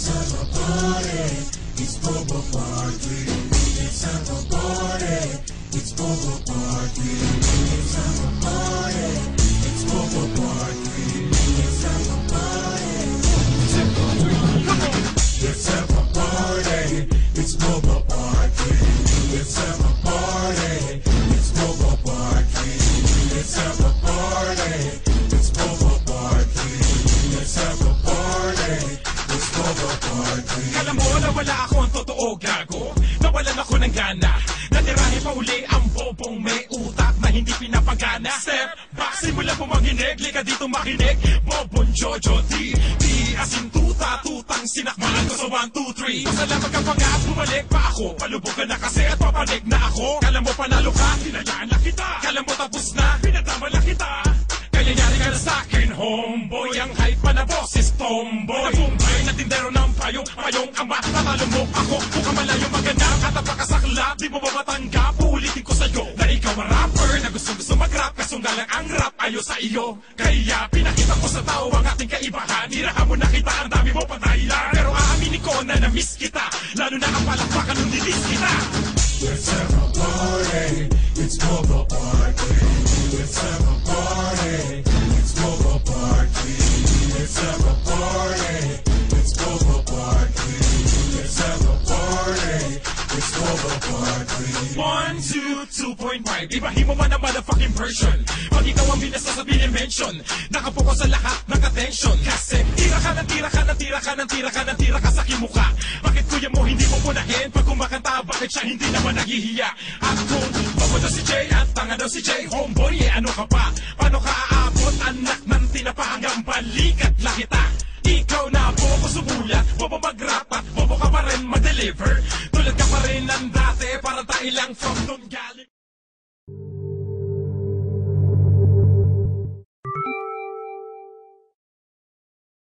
have a party, it's Bobo Party. Let's have a party, it's Bobo Party. Let's have a party, it's Bobo Party. Let's have a party. Let's have a party, it's Bobo Party. Let's have a party, it's Bobo Party. Let's have a party, it's Bobo Party. Let's have a party, it's Bobo Party. Alam mo na wala ako ang totoo, gago. Nawalan ako ng gana. Natirahin pa uli ang bobong may utak na hindi pinapagana. Step back, simula po manginig. Lika dito makinig. Bobong Jojo D. Asin tuta, tutang sinakmahan ko sa 1, 2, 3. Pasalamat ka pa nga, bumalik pa ako. Palubugan na kasi at papanig na ako. Kala mo panalo ka, hinayaan na kita. Kala mo tapos na, pinadama na kita. Kaya yari ka na sa'kin, homeboy. Ang hype pa na boses, tomboy. Nabumbay na tindero ng payong ang matatalo mo ako. Kung ka malayo maganap at napakasaklap, di mo ba matanggap? Uulitin ko sa'yo na ikaw ang rapper na gusto mag-rap. Kasunggalang ang rap ayo sa iyo. Kaya pinakita ko sa tao ang ating kaibahan. Hirahan mo na kita, ang dami mo patahilan. Pero aaminin ko na na-miss kita, lalo na ang palakpakan nung nilis kita. Let's have a party, it's Bobo Party. Let's have a party, it's Bobo Party. Let's have a party, it's Bobo Party. Let's have a party, it's Bobo Party. 1, 2, 2.5. Ibahin mo man ang motherfucking version. Pag ikaw ang binasasabihin mention, nakapokus sa lahat ng attention. Kasi tira ka ng tira ka ng tira ka ng tira ka ng tira ka sa kimuka. Bakit kuya mo hindi mo punahin? Pag kumakanta, bakit siya hindi naman naghihiya? At kung bago daw si Jay at tanga daw si Jay, homeboy, ano ka pa? Paano ka aabot, anak ng tinapa hanggang balikat lang kita? Ikaw na bobo sumulat, bobo mag-rap at bobo ka pa rin mag-deliver. Tulad ka pa rin ng dati, parang tayo lang from doon galing.